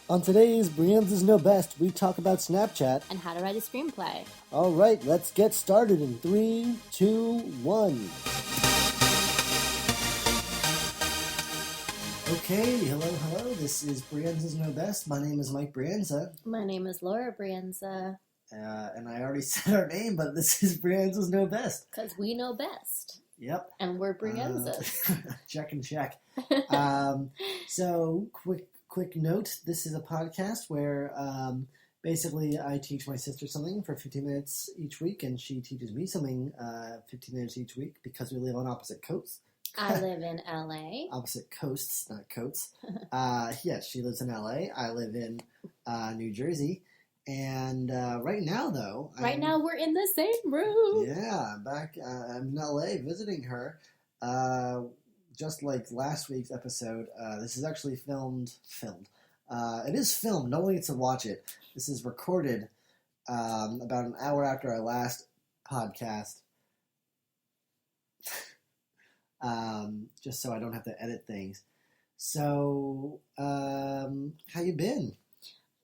On today's Brienne's Know Best, we talk about Snapchat. And how to write a screenplay. All right, let's get started in 3, 2, 1. Okay, hello. This is Brienne's Know Best. My name is Mike Brienza. My name is Laura Brienza. And I already said our name, but this is Brienne's Know Best. Because we know best. Yep. And we're Brienzas. Check and check. So, quick note, this is a podcast where basically I teach my sister something for 15 minutes each week, and she teaches me something 15 minutes each week because we live on opposite coasts. I live in LA. Opposite coasts, not coats. Yes, she lives in LA. I live in New Jersey. And right now, though... Now we're in the same room. Yeah, back I'm in LA visiting her. Just like last week's episode, this is actually filmed. It is filmed. No one gets to watch it. This is recorded about an hour after our last podcast. Just so I don't have to edit things. So, how you been?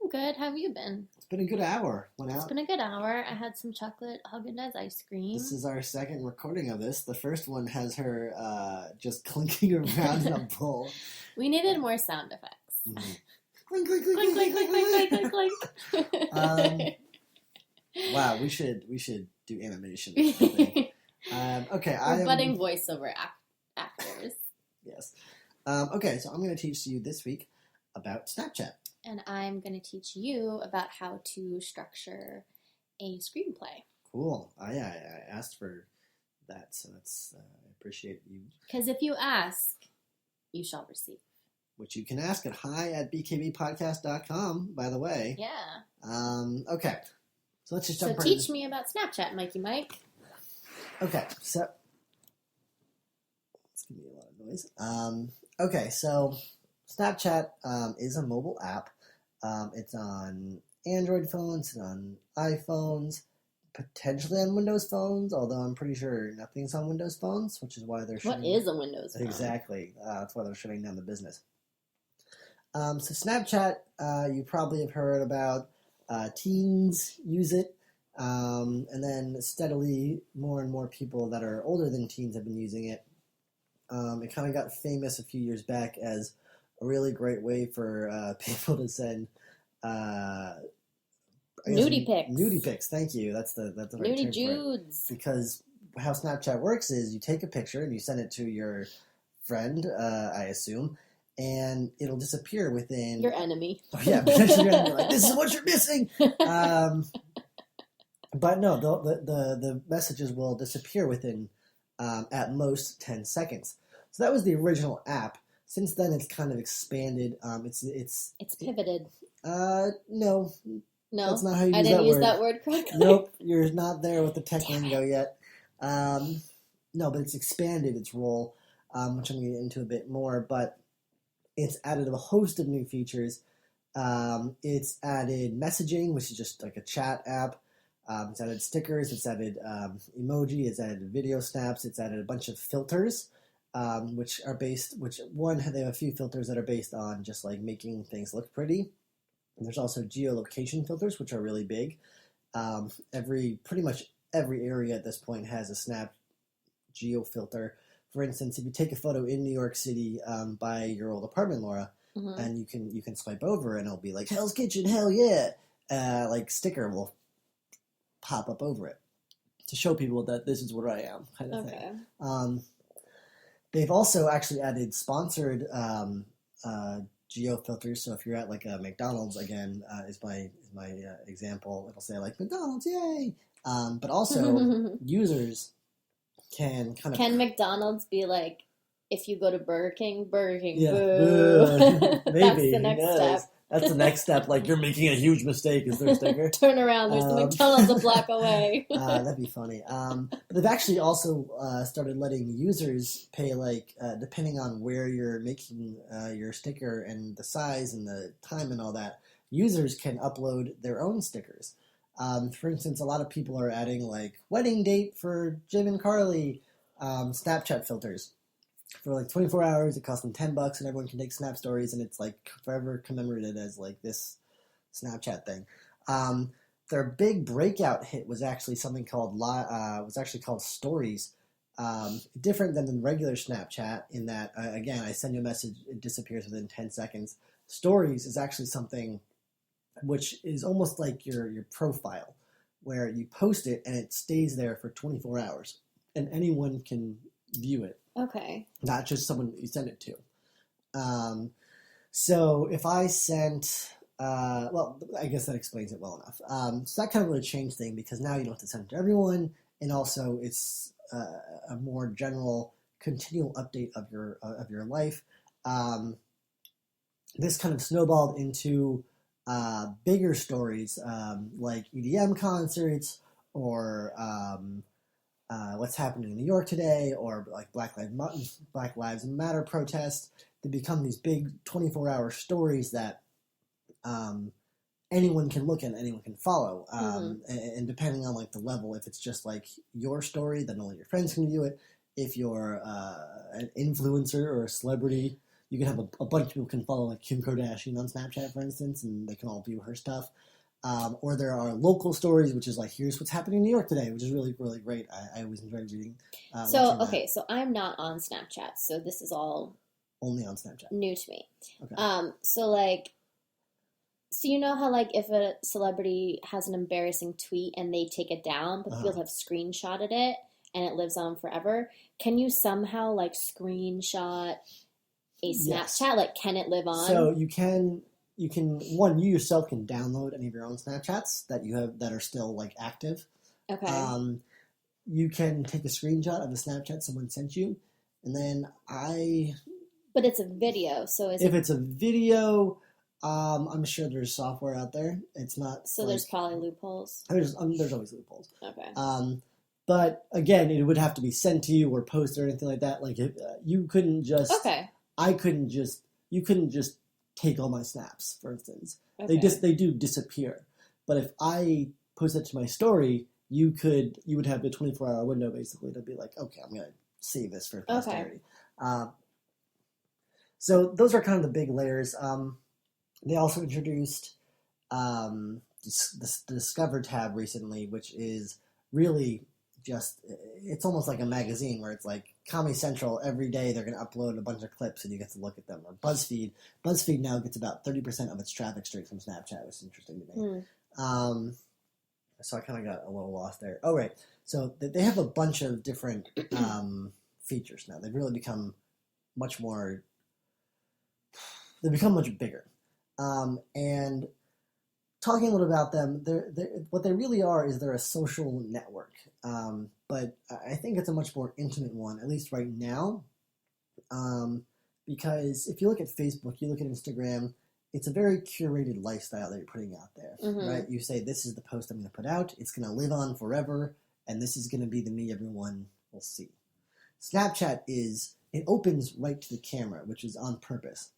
I'm good. How have you been? It's been a good hour. It's been a good hour. I had some chocolate Haagen-Dazs ice cream. This is our second recording of this. The first one has her just clinking around in a bowl. We needed more sound effects. Mm-hmm. Clink, clink, clink, clink, clink, clink, clink, clink, clink. Wow, we should do animation. I think. Okay, We're budding voiceover actors. Yes. Okay, so I'm going to teach you this week about Snapchat. And I'm going to teach you about how to structure a screenplay. Cool. I asked for that, so that's I appreciate you. Because if you ask, you shall receive. Which you can ask at hi@bkbpodcast.com, by the way. Yeah. Okay. So let's just jump right teach me about Snapchat, Mikey Mike. Okay, so... It's going to be a lot of noise. Okay, so... Snapchat is a mobile app. It's on Android phones, it's on iPhones, potentially on Windows phones, although I'm pretty sure nothing's on Windows phones, which is why they're shutting... What is a Windows phone? Exactly. That's why they're shutting down the business. So Snapchat, you probably have heard about. Teens use it, and then steadily more and more people that are older than teens have been using it. It kind of got famous a few years back as a really great way for people to send nudie pics. Nudie pics, thank you. That's the right nudie term judes. for it. Because how Snapchat works is you take a picture and you send it to your friend, I assume, and it'll disappear within... Your enemy. Oh, yeah, potentially your enemy. Like, this is what you're missing! But no, the messages will disappear within, at most, 10 seconds. So that was the original app. Since then, it's kind of expanded. It's pivoted. No. That's not how you use that word. I didn't use that word correctly. Nope, you're not there with the tech lingo yet. No, but it's expanded its role, which I'm going to get into a bit more. But it's added a host of new features. It's added messaging, which is just like a chat app. It's added stickers. It's added emoji. It's added video snaps. It's added a bunch of filters. They have a few filters that are based on just like making things look pretty. And there's also geolocation filters, which are really big. Pretty much every area at this point has a Snap geo filter. For instance, if you take a photo in New York City by your old apartment, Laura, mm-hmm. and you can swipe over and it'll be like Hell's Kitchen, hell yeah, like sticker will pop up over it to show people that this is where I am, kind of thing. They've also actually added sponsored geo filters. So if you're at like a McDonald's, again, is my example, it'll say like McDonald's, yay! But also users can kind of... Can McDonald's be like, if you go to Burger King, yeah, boo? Maybe. That's the next step. That's the next step. Like, you're making a huge mistake. Is there a sticker? Turn around. There's the McDonald's a block away. That'd be funny. But they've actually also started letting users pay, like, depending on where you're making your sticker and the size and the time and all that, users can upload their own stickers. For instance, a lot of people are adding, like, wedding date for Jim and Carly Snapchat filters. for like 24 hours. It costs them $10, and everyone can take Snap stories, and it's like forever commemorated as like this Snapchat thing. Their big breakout hit was actually something called Stories. Different than the regular Snapchat in that, again, I send you a message, it disappears within 10 seconds. Stories is actually something which is almost like your profile, where you post it and it stays there for 24 hours, and anyone can view it. Okay. Not just someone you send it to. So if I sent... well, I guess that explains it well enough. So that kind of really changed things, because now you don't have to send it to everyone, and also it's a more general, continual update of your life. This kind of snowballed into bigger stories, like EDM concerts, or what's happening in New York today, or like Black Lives Matter protests. They become these big 24-hour stories that anyone can look at, anyone can follow, and depending on like the level, if it's just like your story, then only your friends can view it. If you're an influencer or a celebrity, you can have a bunch of people can follow, like Kim Kardashian on Snapchat, for instance, and they can all view her stuff. Or there are local stories, which is like, here's what's happening in New York today, which is really, really great. I always enjoy reading. So I'm not on Snapchat, so this is all only on Snapchat. New to me. Okay. So you know how, like, if a celebrity has an embarrassing tweet and they take it down, but people have screenshotted it and it lives on forever, can you somehow, like, screenshot a Snapchat? Yes. Like, can it live on? So you can, you yourself can download any of your own Snapchats that you have that are still, like, active. Okay. You can take a screenshot of a Snapchat someone sent you, and then But it's a video, so if it's a video... I'm sure there's software out there. It's not... So there's probably loopholes? There's always loopholes. Okay. But, again, it would have to be sent to you or posted or anything like that. Like, you couldn't just... Okay. You couldn't just take all my snaps, for instance. Okay. They do disappear. But if I post it to my story, you would have the 24-hour window, basically, to be like, okay, I'm going to save this for posterity. Okay. So those are kind of the big layers. They also introduced the Discover tab recently, which is really just, it's almost like a magazine where it's like Comedy Central, every day they're going to upload a bunch of clips and you get to look at them. Or BuzzFeed. BuzzFeed now gets about 30% of its traffic straight from Snapchat, which is interesting to me. So I kind of got a little lost there. Oh, right. So they have a bunch of different features now. They've really become much more, they've become much bigger. And talking a little about them, what they really are is they're a social network. But I think it's a much more intimate one, at least right now. Because if you look at Facebook, you look at Instagram, it's a very curated lifestyle that you're putting out there, right? You say, this is the post I'm going to put out. It's going to live on forever. And this is going to be the me everyone will see. Snapchat it opens right to the camera, which is on purpose.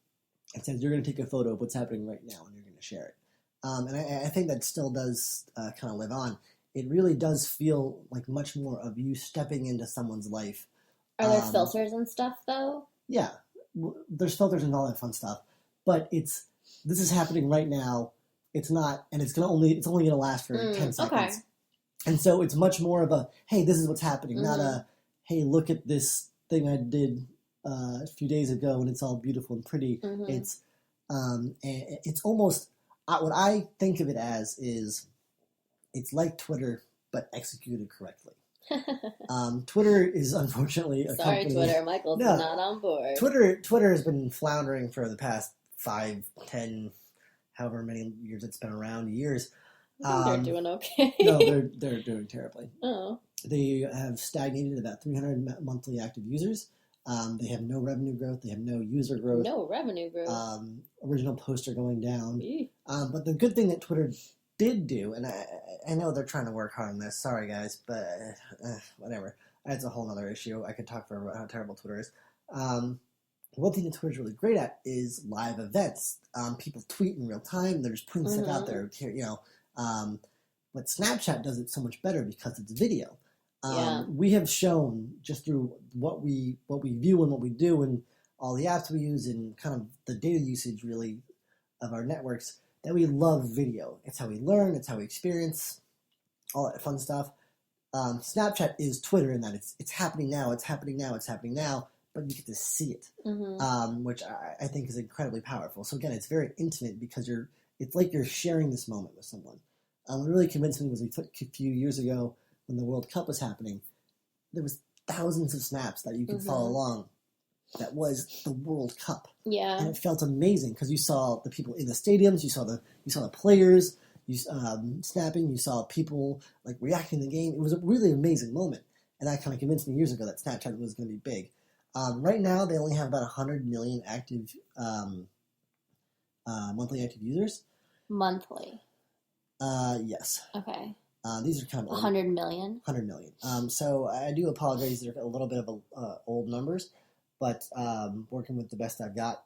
It says you're going to take a photo of what's happening right now and you're going to share it. And I think that still does kind of live on. It really does feel like much more of you stepping into someone's life. Are there filters and stuff, though? Yeah. There's filters and all that fun stuff. But this is happening right now. It's not, and it's only going to last for 10 seconds. Okay. And so it's much more of a, hey, this is what's happening, not a, hey, look at this thing I did a few days ago and it's all beautiful and pretty. It's almost, what I think of it as is, it's like Twitter, but executed correctly. Twitter is unfortunately a company. Sorry, Twitter. Michael's not on board. Twitter has been floundering for the past 5, 10, however many years it's been around, years. I think they're doing okay. No, they're doing terribly. Oh. They have stagnated at about 300 monthly active users. They have no revenue growth. They have no user growth. No revenue growth. Original posts are going down. But the good thing that Twitter did do, and I know they're trying to work hard on this. Sorry, guys, but whatever. That's a whole other issue. I could talk forever about how terrible Twitter is. One thing that Twitter's really great at is live events. People tweet in real time. They're just putting stuff out there. But Snapchat does it so much better because it's video. We have shown just through what we view and what we do and all the apps we use and kind of the data usage really of our networks that we love video. It's how we learn. It's how we experience all that fun stuff. Snapchat is Twitter in that it's happening now. It's happening now. It's happening now. But you get to see it, which I think is incredibly powerful. So again, it's very intimate because it's like you're sharing this moment with someone. What really convinced me was a few years ago when the World Cup was happening, there was thousands of snaps that you could follow along. That was the World Cup, and it felt amazing because you saw the people in the stadiums, you saw the players, snapping, you saw people like reacting to the game. It was a really amazing moment, and that kind of convinced me years ago that Snapchat was going to be big. Right now, they only have about 100 million active monthly active users. Monthly. Yes. Okay. These are kind of 100 million. 100 million. So I do apologize. They're a little bit of old numbers, but working with the best I've got.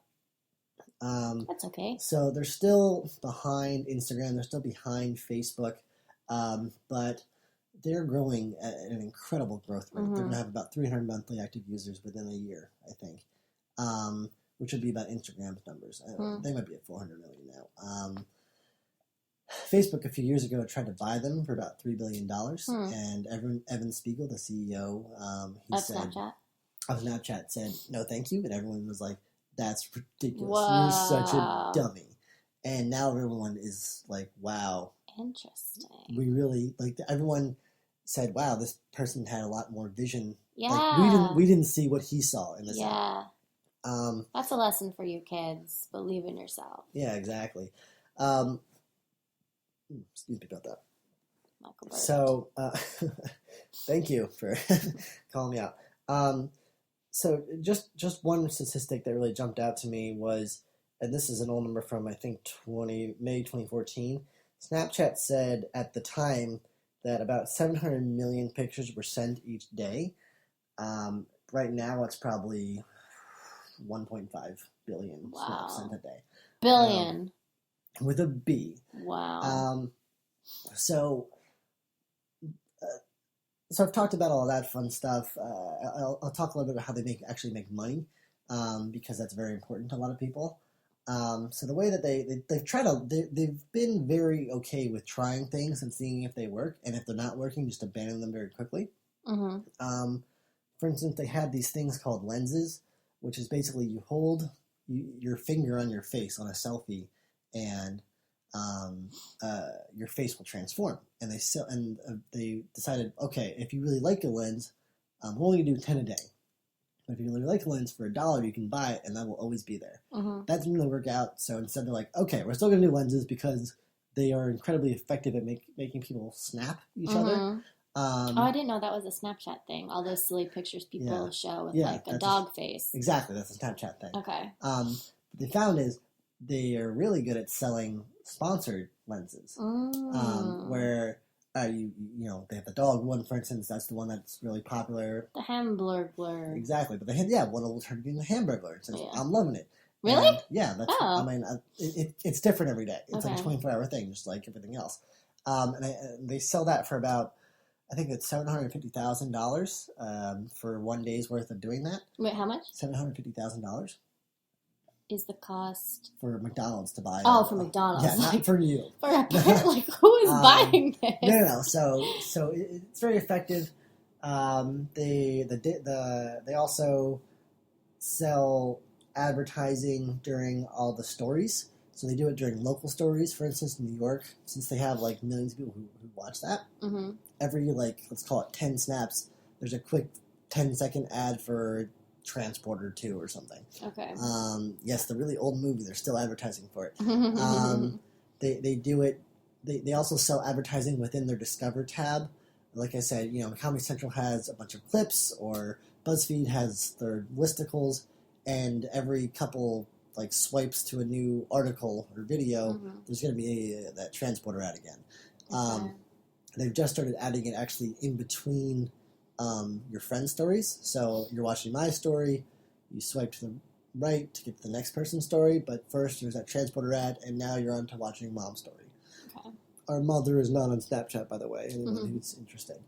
That's okay. So they're still behind Instagram. They're still behind Facebook, but they're growing at an incredible growth rate. They're going to have about 300 monthly active users within a year, I think, which would be about Instagram's numbers. They might be at 400 million now. Facebook a few years ago tried to buy them for about $3 billion, and Evan Spiegel, the CEO, of Snapchat, said no, thank you, and everyone was like, "That's ridiculous! Wow. You're such a dummy." And now everyone is like, "Wow, interesting." We really everyone said, "Wow, this person had a lot more vision." Yeah, like, we didn't see what he saw in this. Yeah, that's a lesson for you kids. Believe in yourself. Yeah, exactly. Excuse me about that. Michael Bird. So, thank you for calling me out. So just one statistic that really jumped out to me was, and this is an old number from I think May 2014. Snapchat said at the time that about 700 million pictures were sent each day. Right now, it's probably 1.5 billion snaps sent a day. Billion. With a B. Wow. So I've talked about all that fun stuff. I'll talk a little bit about how they actually make money, because that's very important to a lot of people. So the way that they've been very okay with trying things and seeing if they work, and if they're not working, just abandon them very quickly. For instance, they had these things called lenses, which is basically you hold your finger on your face on a selfie, and your face will transform. And they decided, okay, if you really like a lens, we're only gonna do 10 a day. But if you really like a lens, for $1 you can buy it, and that will always be there. That didn't really work out. So instead they're like, okay, we're still gonna do lenses because they are incredibly effective at making people snap each other. I didn't know that was a Snapchat thing. All those silly pictures people show with like a dog face. Exactly, that's a Snapchat thing. Okay. What they found is they are really good at selling sponsored lenses, where they have the dog one, for instance. That's the one that's really popular. The Hamburglar. Exactly, but one will turn into a Hamburglar. It says, I'm loving it. Really? And that's. I mean, it's different every day. It's like a 24-hour thing, just like everything else. And they sell that for about, I think it's $750,000 for 1 day's worth of doing that. Wait, how much? $750,000. Is the cost for McDonald's to buy? Oh, for McDonald's, yeah, not for you. For a kid, like who is buying this? No. So it's very effective. They also sell advertising during all the stories. So they do it during local stories. For instance, in New York, since they have like millions of people who watch that, every let's call it 10 snaps, there's a quick 10-second ad for Transporter 2 or something. Okay. Yes, the really old movie, they're still advertising for it. They do it. They also sell advertising within their Discover tab. Like I said, Comedy Central has a bunch of clips, or BuzzFeed has their listicles, and every couple swipes to a new article or video, there's going to be that Transporter ad again. They've just started adding it actually in between your friend stories. So you're watching my story, you swipe to the right to get to the next person's story, but first there's that Transporter ad, and now you're on to watching mom's story. Okay. Our mother is not on Snapchat, by the way, anyone who's interested.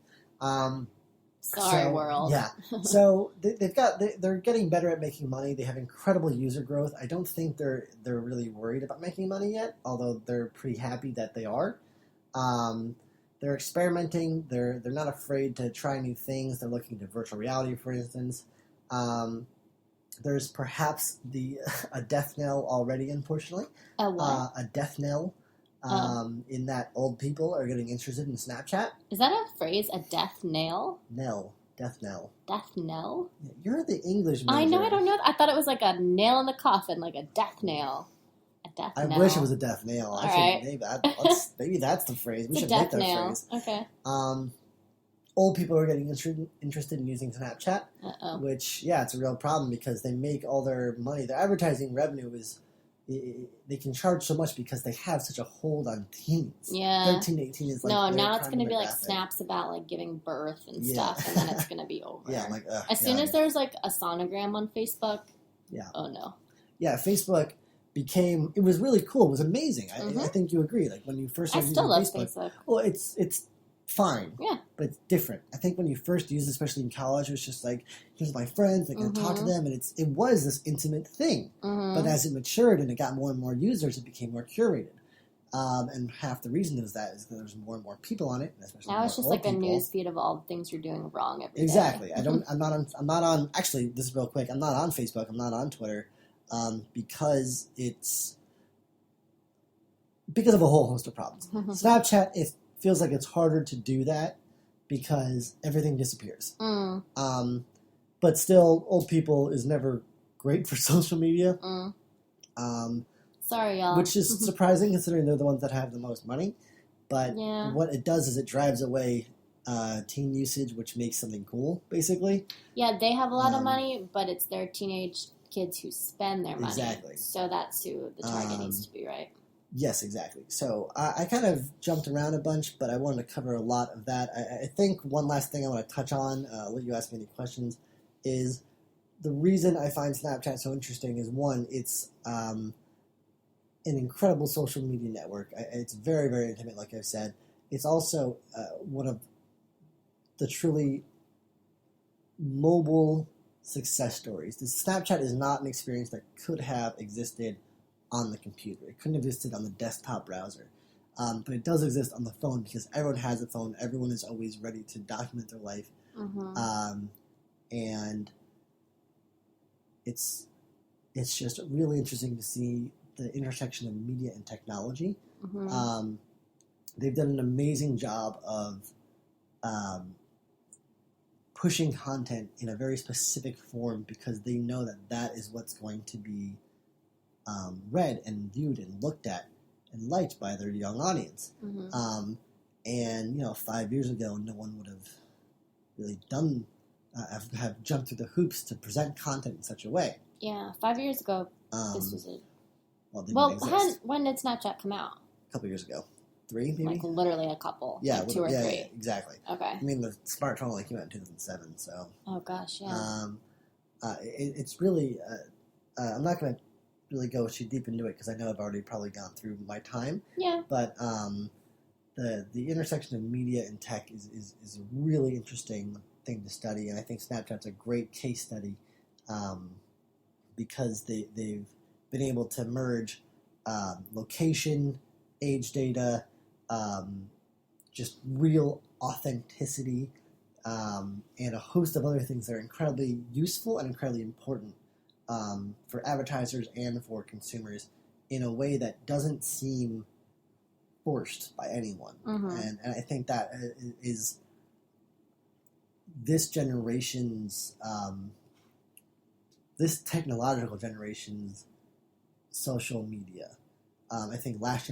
Sorry, world. Yeah. So they're getting better at making money. They have incredible user growth. I don't think they're really worried about making money yet, although they're pretty happy that they are. They're experimenting. They're not afraid to try new things. They're looking to virtual reality, for instance. There's perhaps a death knell already, unfortunately. A what? A death knell. In that old people are getting interested in Snapchat. Is that a phrase? A death nail? Death knell. Death knell? Yeah, you're the English major. I know, I don't know. I thought it was like a nail in the coffin, like a death nail. A death I nail. wish it was a death nail. All right. Maybe that's the phrase. We It's a should death make that nail. phrase. Okay. Old people are getting interested in using Snapchat, Uh-oh. which, yeah, it's a real problem because they make all their money. Their advertising revenue is... They can charge so much because they have such a hold on teens. Yeah. 13 to 18 is like... No, now it's going to be like demographic. snaps about like giving birth and Yeah. stuff, and then it's going to be over. Yeah, I'm like, ugh, As soon God. as there's like a sonogram on Facebook, Yeah. oh no. Yeah, Facebook became... It was really cool. It was amazing. Mhm. I think you agree. Like, when you first I started still love using Facebook. Well, it's fine. Yeah. But it's different. I think when you first used it, especially in college, it was just like, here's my friends, I can talk to them, and it was this intimate thing. Mm-hmm. But as it matured and it got more and more users, it became more curated. And half the reason is that is because there's more and more people on it, and especially Now more it's just old like a people. news feed of all the things you're doing wrong every day. Exactly. I'm not on. Actually, this is real quick. I'm not on Facebook. I'm not on Twitter, because of a whole host of problems. Snapchat, it feels like it's harder to do that because everything disappears. Mm. But still, old people is never great for social media. Sorry, y'all. Which is surprising considering they're the ones that have the most money. But Yeah. what it does is it drives away teen usage, which makes something cool, basically. Yeah, they have a lot of money, but it's their teenage kids who spend their money. Exactly. So that's who the target needs to be, right? Yes, exactly. So I kind of jumped around a bunch, but I wanted to cover a lot of that. I think one last thing I want to touch on, let you ask me any questions, is the reason I find Snapchat so interesting is, one, it's an incredible social media network. It's very, very intimate, like I've said. It's also one of the truly mobile success stories. The Snapchat is not an experience that could have existed on the computer. It couldn't have existed on the desktop browser. But it does exist on the phone because everyone has a phone. Everyone is always ready to document their life. Mm-hmm. And it's just really interesting to see the intersection of media and technology. Mm-hmm. They've done an amazing job of pushing content in a very specific form because they know that that is what's going to be read and viewed and looked at and liked by their young audience. Mm-hmm. And 5 years ago, no one would have really done have jumped through the hoops to present content in such a way. Yeah, 5 years ago, this was it. Well, when did Snapchat come out? A couple years ago. 3, maybe? Like literally a couple. Yeah, like 2 or 3. Yeah, exactly. Okay. I mean, the smartphone only came out in 2007, so... Oh, gosh, yeah. It's really... I'm not going to really go too deep into it because I know I've already probably gone through my time. Yeah. But the intersection of media and tech is a really interesting thing to study, and I think Snapchat's a great case study because they've been able to merge location, age data, just real authenticity, and a host of other things that are incredibly useful and incredibly important for advertisers and for consumers in a way that doesn't seem forced by anyone. Mm-hmm. And I think that is this generation's, this technological generation's social media. I think last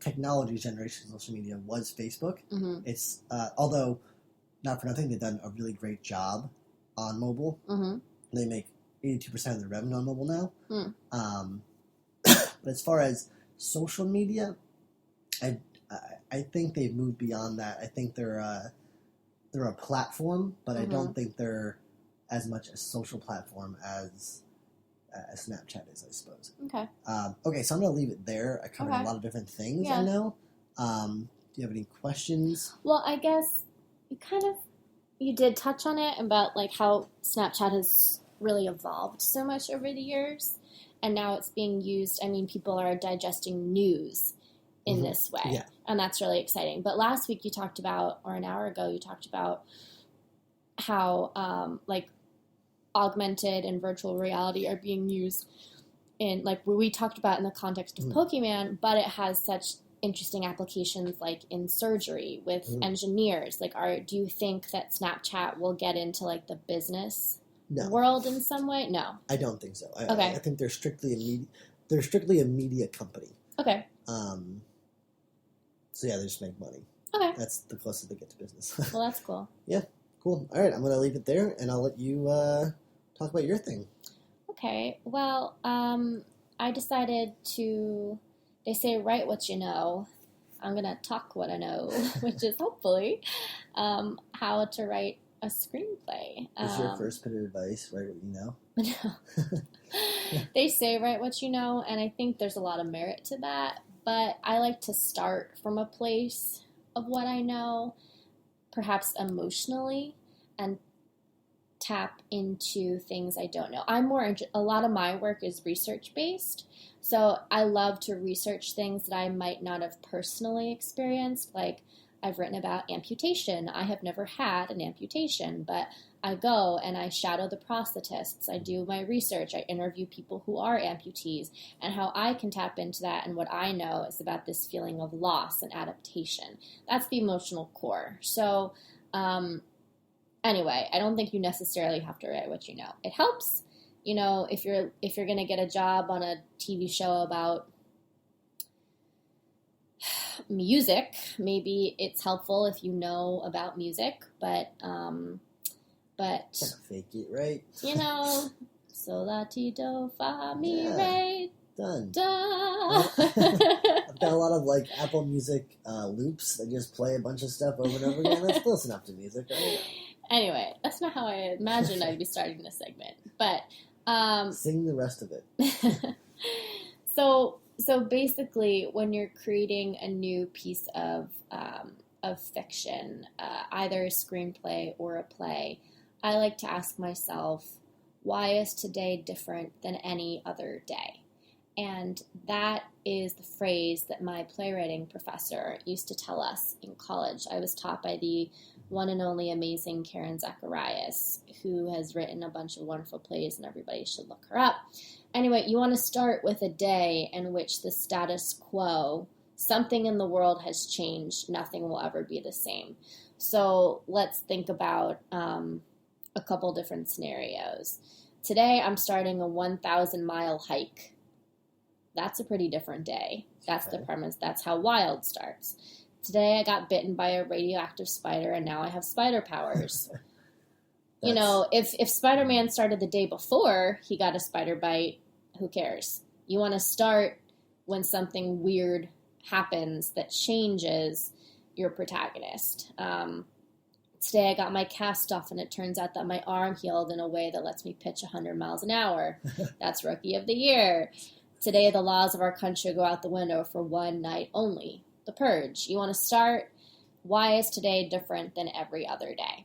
technology generation social media was Facebook. Mm-hmm. It's, although, not for nothing, they've done a really great job on mobile. Mm-hmm. They make 82% of their revenue on mobile now. Mm. But as far as social media, I think they've moved beyond that. I think they're a platform, but I don't think they're as much a social platform as Snapchat is, I suppose. Okay. Okay, so I'm going to leave it there. I covered a lot of different things, Yeah. I know. Do you have any questions? Well, I guess you did touch on it about like how Snapchat has really evolved so much over the years, and now it's being used. I mean, people are digesting news in this way, Yeah. and that's really exciting. But last week you talked about, or an hour ago, you talked about how like augmented and virtual reality are being used in, like, we talked about in the context of Pokemon, but it has such interesting applications like in surgery with engineers. Like, do you think that Snapchat will get into like the business world in some way? No, I don't think so. Okay. I think they're strictly a media company. Okay. So yeah, they just make money. Okay. That's the closest they get to business. Well, that's cool. Yeah, cool. All right, I'm gonna leave it there, and I'll let you talk about your thing. Okay. Well, I decided to. They say write what you know. I'm gonna talk what I know, which is hopefully how to write a screenplay. Is your first bit of advice write what you know? No. They say write what you know, and I think there's a lot of merit to that. But I like to start from a place of what I know, perhaps emotionally, and tap into things I don't know. A lot of my work is research based, so I love to research things that I might not have personally experienced. Like, I've written about amputation. I have never had an amputation, but I go and I shadow the prosthetists. I do my research. I interview people who are amputees, and how I can tap into that. And what I know is about this feeling of loss and adaptation. That's the emotional core. So, anyway, I don't think you necessarily have to write what you know. It helps, if you're going to get a job on a TV show about music, maybe it's helpful if you know about music, but Fake it, right? So la ti do fa mi re. Done. Da. I've got a lot of like Apple Music loops that just play a bunch of stuff over and over again. That's close enough to music, right? Anyway, that's not how I imagined I'd be starting this segment, but sing the rest of it. So basically, when you're creating a new piece of fiction, either a screenplay or a play, I like to ask myself, why is today different than any other day? And that is the phrase that my playwriting professor used to tell us in college. I was taught by the one and only amazing Karen Zacharias, who has written a bunch of wonderful plays, and everybody should look her up. Anyway, you want to start with a day in which the status quo, something in the world has changed, nothing will ever be the same. So let's think about a couple different scenarios. Today I'm starting a 1,000-mile hike. That's a pretty different day. That's the premise. That's how Wild starts. Today I got bitten by a radioactive spider, and now I have spider powers. If Spider-Man started the day before he got a spider bite, who cares? You want to start when something weird happens that changes your protagonist. Today I got my cast off, and it turns out that my arm healed in a way that lets me pitch 100 miles an hour. That's Rookie of the Year. Today the laws of our country go out the window for one night only. The Purge. You want to start, why is today different than every other day?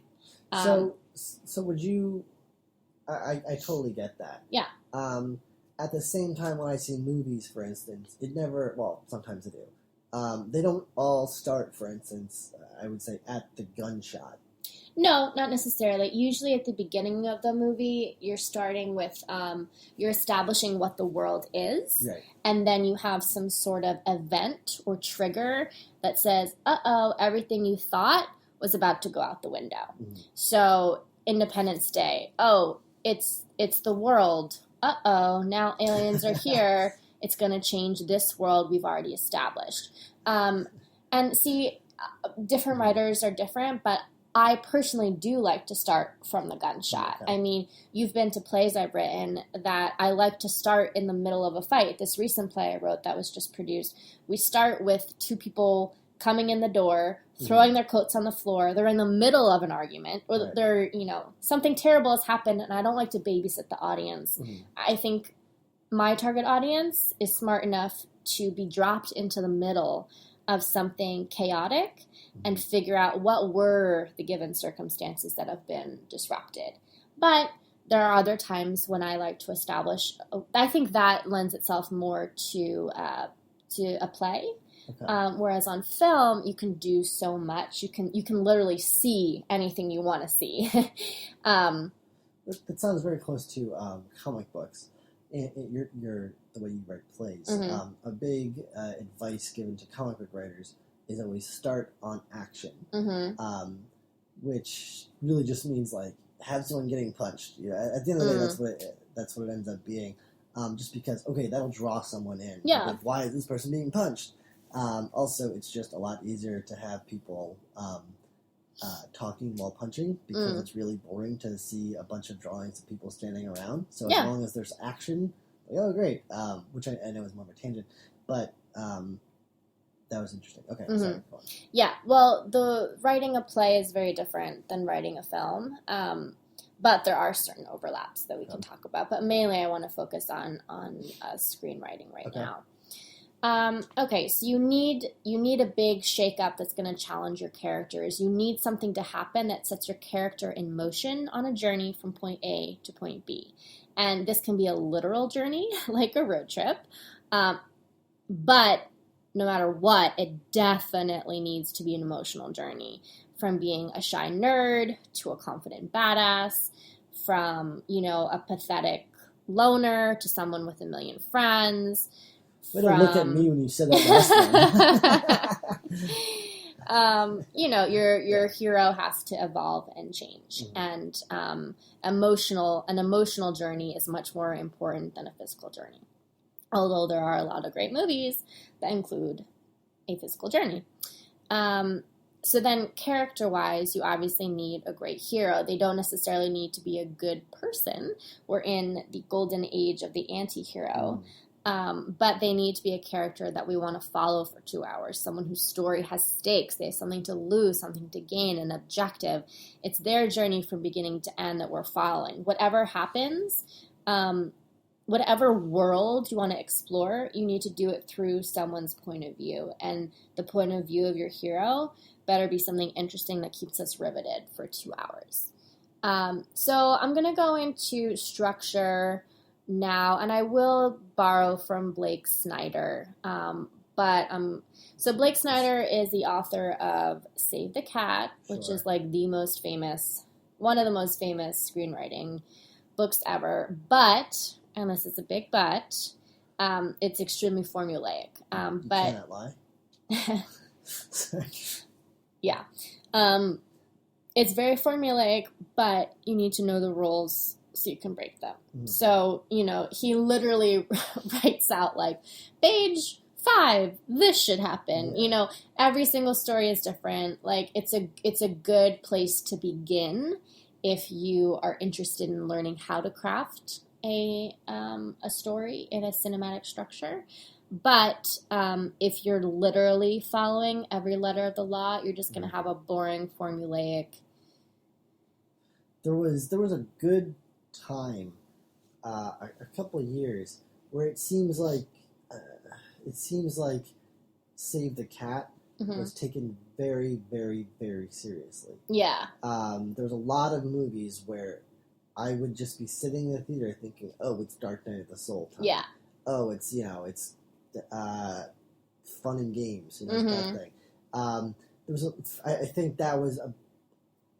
So would you, I totally get that. Yeah. At the same time, when I see movies, for instance, sometimes they do. They don't all start, for instance, I would say, at the gunshot. No, not necessarily. Usually at the beginning of the movie, you're starting with, you're establishing what the world is. Right. And then you have some sort of event or trigger that says, everything you thought was about to go out the window. Mm-hmm. So, Independence Day. Oh, it's the world. Now aliens are here. It's going to change this world we've already established. And see, different writers are different, but I personally do like to start from the gunshot. Okay. I mean, you've been to plays I've written that I like to start in the middle of a fight. This recent play I wrote that was just produced, we start with two people coming in the door, throwing their coats on the floor. They're in the middle of an argument, or they're, something terrible has happened, and I don't like to babysit the audience. Mm-hmm. I think my target audience is smart enough to be dropped into the middle of something chaotic and figure out what were the given circumstances that have been disrupted. But there are other times when I like to establish, I think that lends itself more to a play. Okay. Whereas on film, you can do so much. You can literally see anything you want to see. That sounds very close to comic books. Your the way you write plays. Mm-hmm. A big advice given to comic book writers is always start on action, Mm-hmm. which really just means like have someone getting punched. You know, at the end of the day, that's what it ends up being. Just because that'll draw someone in. Yeah. Like, why is this person being punched? Also, it's just a lot easier to have people talking while punching because it's really boring to see a bunch of drawings of people standing around. So as long as there's action, like, great. Which I know is more of a tangent, but that was interesting. Okay, sorry. Go on. Yeah, well, the writing a play is very different than writing a film, but there are certain overlaps that we can talk about. But mainly, I want to focus on screenwriting right now. Okay, so you need a big shakeup that's going to challenge your characters. You need something to happen that sets your character in motion on a journey from point A to point B. And this can be a literal journey, like a road trip. But no matter what, it definitely needs to be an emotional journey. From being a shy nerd to a confident badass, from, a pathetic loner to someone with a million friends. Way to look at me when you said that last one. Your hero has to evolve and change, and an emotional journey is much more important than a physical journey. Although there are a lot of great movies that include a physical journey. So then, character-wise, you obviously need a great hero. They don't necessarily need to be a good person. We're in the golden age of the anti-hero. But they need to be a character that we want to follow for 2 hours, someone whose story has stakes, they have something to lose, something to gain, an objective. It's their journey from beginning to end that we're following. Whatever happens, whatever world you want to explore, you need to do it through someone's point of view. And the point of view of your hero better be something interesting that keeps us riveted for 2 hours. So I'm going to go into structure now, and I will borrow from Blake Snyder. So Blake Snyder is the author of Save the Cat, which is like one of the most famous screenwriting books ever. But, and this is a big but, it's extremely formulaic. You cannot lie. Yeah. It's very formulaic, but you need to know the rules so you can break them. So, he literally writes out like, page 5, this should happen. Every single story is different. Like, it's a good place to begin if you are interested in learning how to craft a story in a cinematic structure. But if you're literally following every letter of the law, you're just going to have a boring, formulaic. There was a good time, a couple of years, where it seems like Save the Cat was taken very, very, very seriously. Yeah. There was a lot of movies where I would just be sitting in the theater thinking, "Oh, it's Dark Knight of the Soul time." Yeah. Oh, it's fun and games, that thing. I think that was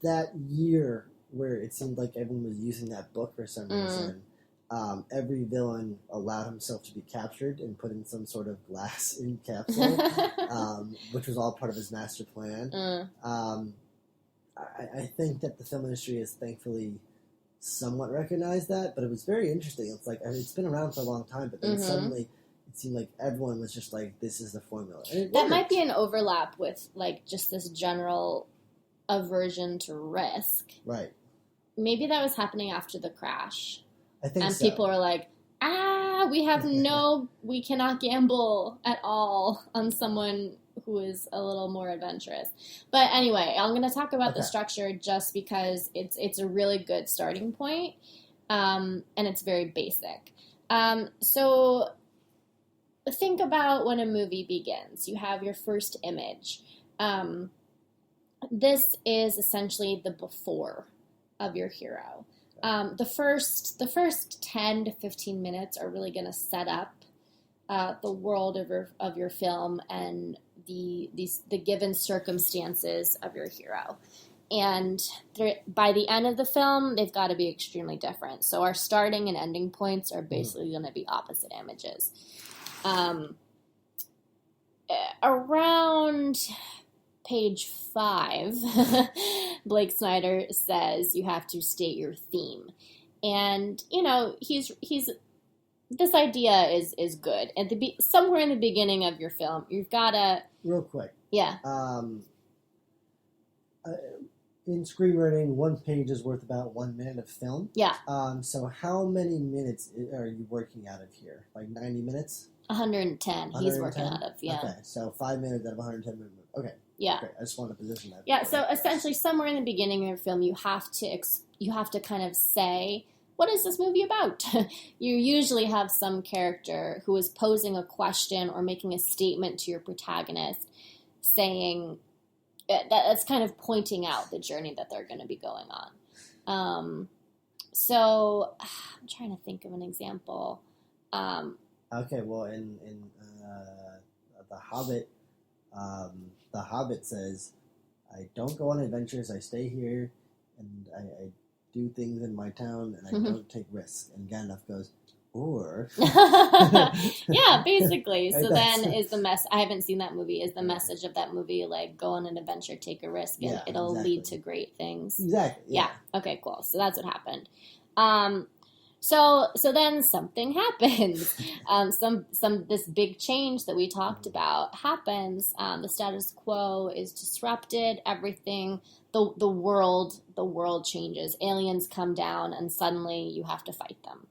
that year where it seemed like everyone was using that book for some reason. Every villain allowed himself to be captured and put in some sort of glass in capsule, which was all part of his master plan. I think that the film industry has thankfully somewhat recognized that, but it was very interesting. It's like, it's been around for a long time, but then suddenly it seemed like everyone was just like, this is the formula. That might be an overlap with like just this general aversion to risk. Right. Maybe that was happening after the crash. I think and so. People are like, we cannot gamble at all on someone who is a little more adventurous. But anyway, I'm going to talk about the structure just because it's a really good starting point, and it's very basic. So think about when a movie begins. You have your first image. This is essentially the before of your hero. The first 10 to 15 minutes are really going to set up the world of your film and the given circumstances of your hero. And by the end of the film, they've got to be extremely different. So our starting and ending points are basically going to be opposite images. Around page 5, Blake Snyder says you have to state your theme. And, he's this idea is good. At somewhere in the beginning of your film, you've got to... Real quick. Yeah. In screenwriting, 1 page is worth about 1 minute of film. Yeah. So how many minutes are you working out of here? Like 90 minutes? 110. He's working out of, yeah. Okay, so 5 minutes out of 110 minutes. Okay. Yeah. Okay, I just wanted to position that. Yeah, so essentially somewhere in the beginning of your film, you have to kind of say, what is this movie about? You usually have some character who is posing a question or making a statement to your protagonist, saying that's kind of pointing out the journey that they're going to be going on. So I'm trying to think of an example. Okay, well, in The Hobbit, The Hobbit says, I don't go on adventures, I stay here, and I do things in my town, and I don't take risks. And Gandalf goes, or... Yeah, basically. So then is I haven't seen that movie, is the message of that movie, like, go on an adventure, take a risk, and it'll lead to great things. Exactly. Yeah. Okay, cool. So that's what happened. So then something happens. This big change that we talked about happens. The status quo is disrupted. Everything, the world changes. Aliens come down, and suddenly you have to fight them.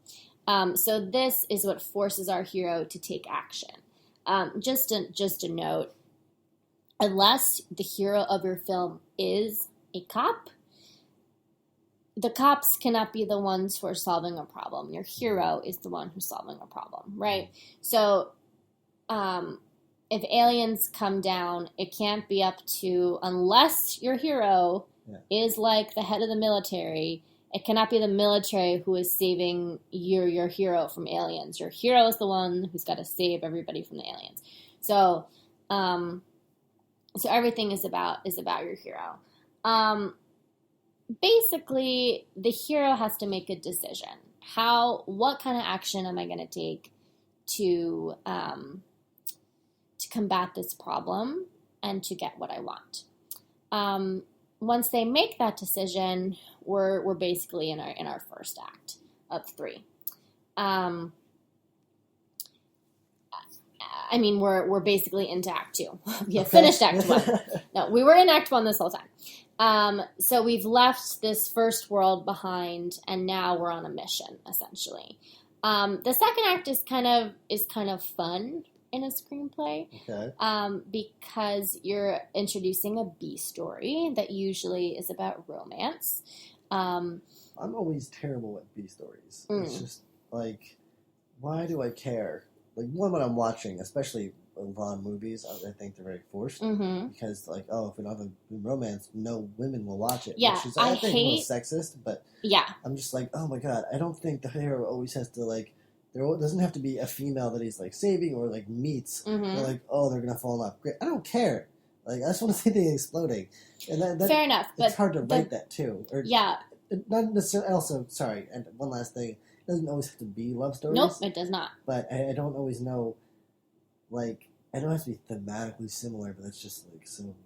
So this is what forces our hero to take action. Just a note: unless the hero of your film is a cop, the cops cannot be the ones who are solving a problem. Your hero is the one who's solving a problem, right? So if aliens come down, it can't be up to, unless your hero is like the head of the military, it cannot be the military who is saving your hero from aliens. Your hero is the one who's got to save everybody from the aliens. So everything is about your hero. Basically, the hero has to make a decision. What kind of action am I going to take to combat this problem and to get what I want? Once they make that decision, we're basically in our first act of 3. We're basically into Act 2. We have finished Act 1. No, we were in Act 1 this whole time. So we've left this first world behind, and now we're on a mission, essentially. The second act is kind of fun in a screenplay, because you're introducing a B story that usually is about romance. I'm always terrible at B stories. It's just like, why do I care? Like, one, when I'm watching, especially a lot of movies, I think they're very forced, because, like, if we don't have a romance, no women will watch it. Yeah, which is, I think, a little sexist, but yeah, I'm just like, oh my god, I don't think the hero always has to, like, there doesn't have to be a female that he's, like, saving or, like, meets. They're like, they're gonna fall in love. Great, I don't care. Like, I just want to see things exploding. And that fair enough, but it's hard to write that, too. Or, yeah. Not necessarily, also, sorry, and one last thing, it doesn't always have to be love stories. Nope, it does not. But I don't always know, like, I don't have to be thematically similar, but it's just, like, so...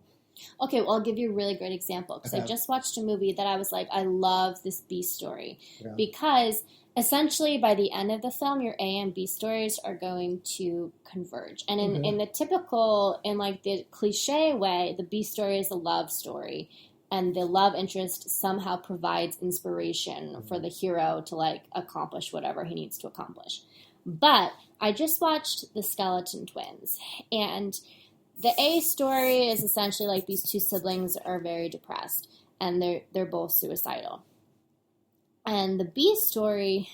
Okay, well, I'll give you a really great example, because I just watched a movie that I was like, I love this B story, because essentially by the end of the film, your A and B stories are going to converge. And in the typical, in like the cliche way, the B story is a love story, and the love interest somehow provides inspiration for the hero to, like, accomplish whatever he needs to accomplish. But I just watched The Skeleton Twins, and the A story is essentially like these two siblings are very depressed, and they're both suicidal. And the B story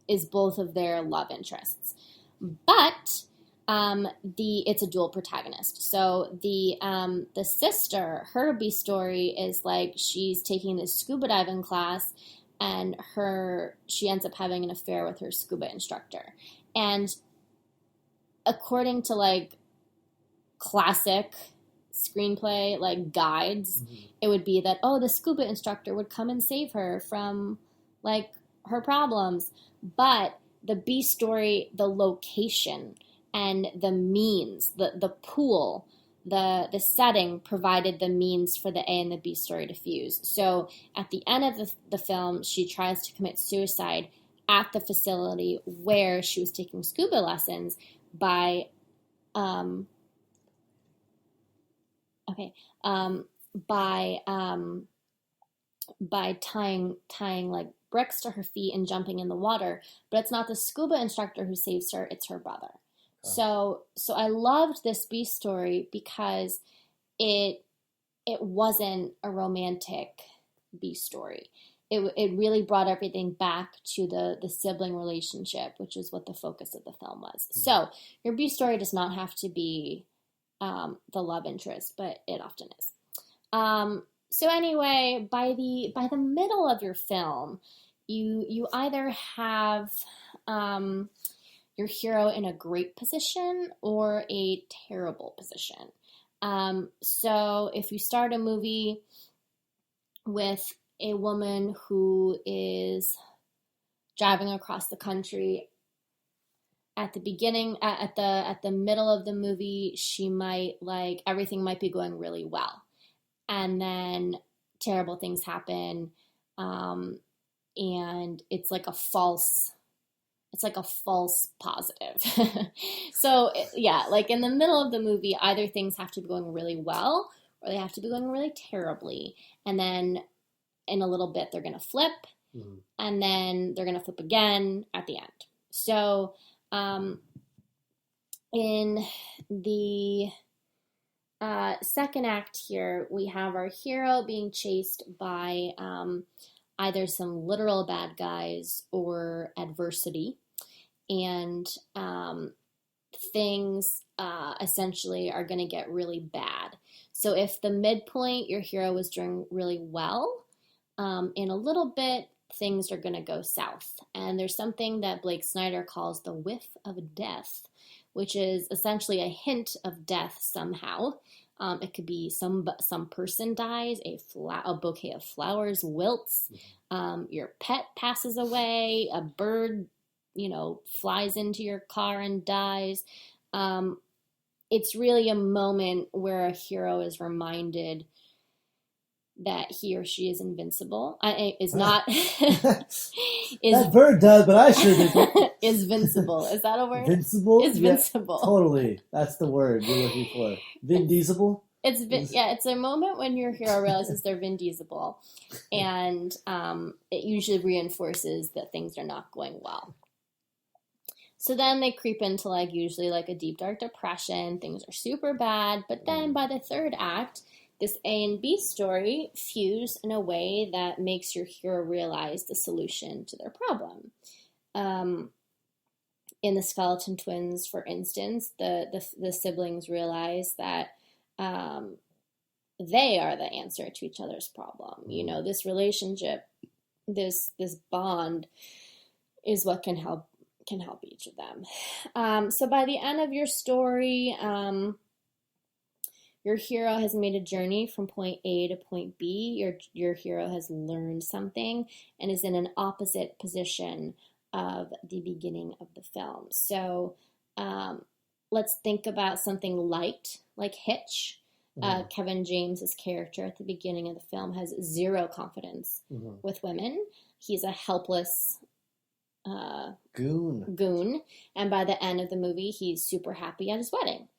is both of their love interests. But it's a dual protagonist. So the sister, her B story is like she's taking this scuba diving class, and she ends up having an affair with her scuba instructor. And according to like classic screenplay like guides, it would be that, oh, the scuba instructor would come and save her from like her problems. But the B story, the location and the means, the pool, the setting provided the means for the A and the B story to fuse. So at the end of the film, she tries to commit suicide at the facility where she was taking scuba lessons by by tying like bricks to her feet and jumping in the water. But it's not the scuba instructor who saves her, it's her brother. So I loved this B story because it wasn't a romantic B story. It really brought everything back to the sibling relationship, which is what the focus of the film was. So your B story does not have to be the love interest, but it often is. So anyway, by the middle of your film, you either have your hero in a great position or a terrible position. So if you start a movie with a woman who is driving across the country at the beginning, at the middle of the movie, she might everything might be going really well. And then terrible things happen. And it's like a false positive. So yeah, like in the middle of the movie, either things have to be going really well or they have to be going really terribly. And then in a little bit, they're going to flip, and then they're going to flip again at the end. So in the second act here, we have our hero being chased by either some literal bad guys or adversity. And things essentially are going to get really bad. So if the midpoint, your hero was doing really well, in a little bit, things are going to go south. And there's something that Blake Snyder calls the whiff of death, which is essentially a hint of death somehow. It could be some person dies, a bouquet of flowers wilts, your pet passes away, a bird, flies into your car and dies. It's really a moment where a hero is reminded that he or she is invincible. Is not. That bird does, but I sure did. Is vincible. Is that a word? Vincible? Is vincible. Yeah, totally. That's the word you're looking for. Vin Diesel? It's a moment when your hero realizes they're Vin Diesel, and it usually reinforces that things are not going well. So then they creep into usually a deep dark depression. Things are super bad, but then by the third act, this A and B story fuse in a way that makes your hero realize the solution to their problem. In the Skeleton Twins, for instance, the siblings realize that they are the answer to each other's problem. This relationship, this bond, is what can help each of them. So by the end of your story, your hero has made a journey from point A to point B. Your hero has learned something and is in an opposite position of the beginning of the film. So let's think about something light, like Hitch. Kevin James's character at the beginning of the film has zero confidence with women. He's a helpless goon. And by the end of the movie, he's super happy at his wedding.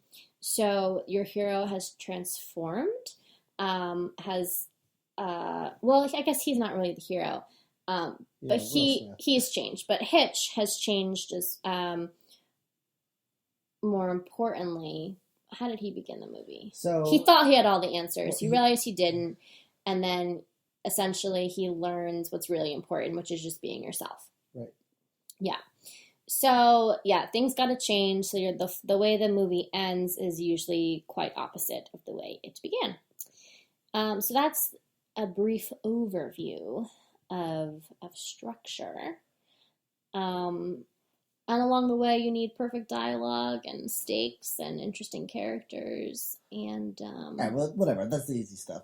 So your hero has transformed, I guess he's not really the hero, but he's changed. But Hitch has changed as, more importantly, how did he begin the movie? So he thought he had all the answers. He realized he didn't, and then essentially he learns what's really important, which is just being yourself. Right. Yeah. So yeah, things got to change. So the way the movie ends is usually quite opposite of the way it began. So that's a brief overview of structure. Um, and along the way, you need perfect dialogue and stakes and interesting characters and All right, well, whatever. That's the easy stuff.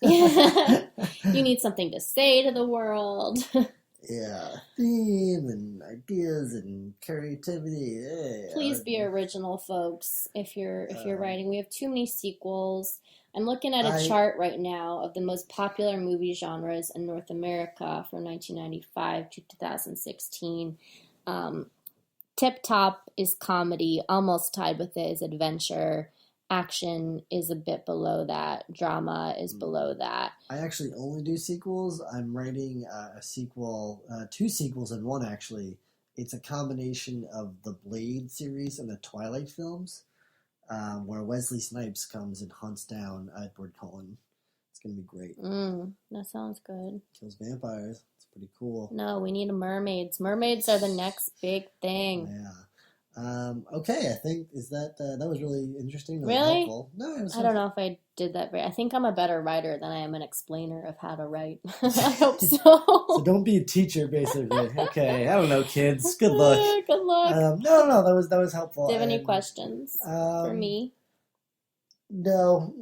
you need something to say to the world. Yeah, theme and ideas and creativity. Yeah. Please be original, folks. If you're writing, we have too many sequels. I'm looking at a chart right now of the most popular movie genres in North America from 1995 to 2016. Tip top is comedy, almost tied with it is adventure. Action is a bit below that. Drama is below that. I actually only do sequels. I'm writing a sequel, 2 sequels in one actually. It's a combination of the Blade series and the Twilight films, where Wesley Snipes comes and hunts down Edward Cullen. It's going to be great. That sounds good. Kills vampires. It's pretty cool. No, we need mermaids. Mermaids are the next big thing. Yeah. Okay, I think that was really interesting. Really? Helpful. No, it was. I don't know if I did that right. I think I'm a better writer than I am an explainer of how to write. I hope so. So don't be a teacher, basically. Okay, I don't know, kids. Good luck. Good luck. No, that was helpful. Do you have any questions for me? No,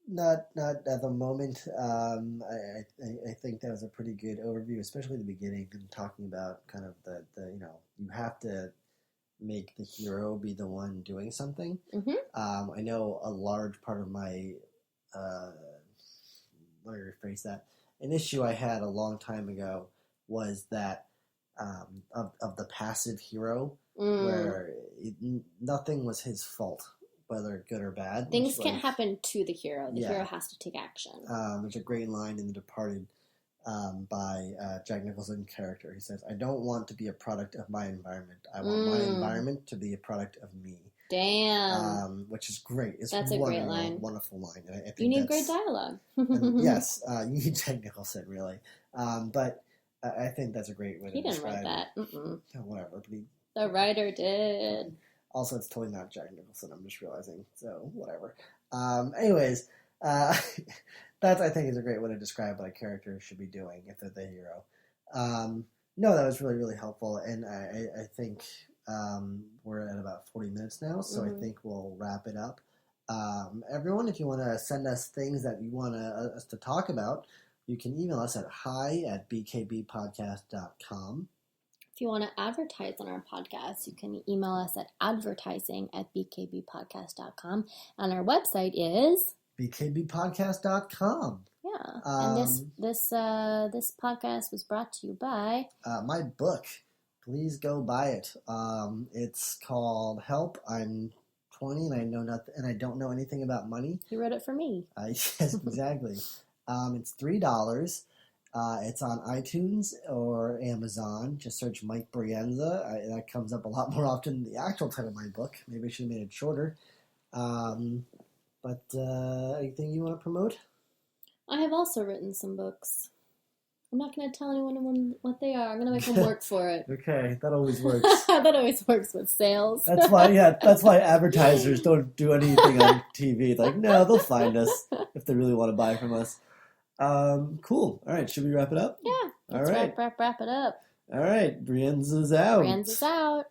not at the moment. I think that was a pretty good overview, especially the beginning and talking about kind of the you have to make the hero be the one doing something. Mm-hmm. I know a large part of my let me rephrase that. An issue I had a long time ago was that of the passive hero, where nothing was his fault, whether good or bad. Things can't happen to the hero. The hero has to take action. There's a great line in The Departed by Jack Nicholson's character. He says, "I don't want to be a product of my environment. I want my environment to be a product of me." Damn. Which is great. That's a great line. Wonderful line. And I think you need great dialogue. Yes, you need Jack Nicholson, really. But I think that's a great way to describe it. He didn't write that. Yeah, whatever. But the writer did. Also, it's totally not Jack Nicholson, I'm just realizing. So, whatever. Anyways, that's, I think, is a great way to describe what a character should be doing if they're the hero. No, that was really, really helpful. And I think we're at about 40 minutes now, so I think we'll wrap it up. Everyone, if you want to send us things that you want us to talk about, you can email us at hi@bkbpodcast.com. If you want to advertise on our podcast, you can email us at advertising@bkbpodcast.com. And our website is bkbpodcast.com. Yeah. And this podcast was brought to you by my book. Please go buy it. It's called Help. I'm 20 and I know nothing, and I don't know anything about money. You wrote it for me. Yes, exactly. It's $3. It's on iTunes or Amazon. Just search Mike Brienza. That comes up a lot more often than the actual title of my book. Maybe I should have made it shorter. But anything you want to promote? I have also written some books. I'm not going to tell anyone what they are. I'm going to make them work for it. Okay, that always works. That always works with sales. That's why advertisers don't do anything on TV. Like, no, they'll find us if they really want to buy from us. Cool. All right, should we wrap it up? Yeah. Let's wrap it up. All right, Brienza's out. Brienza's out.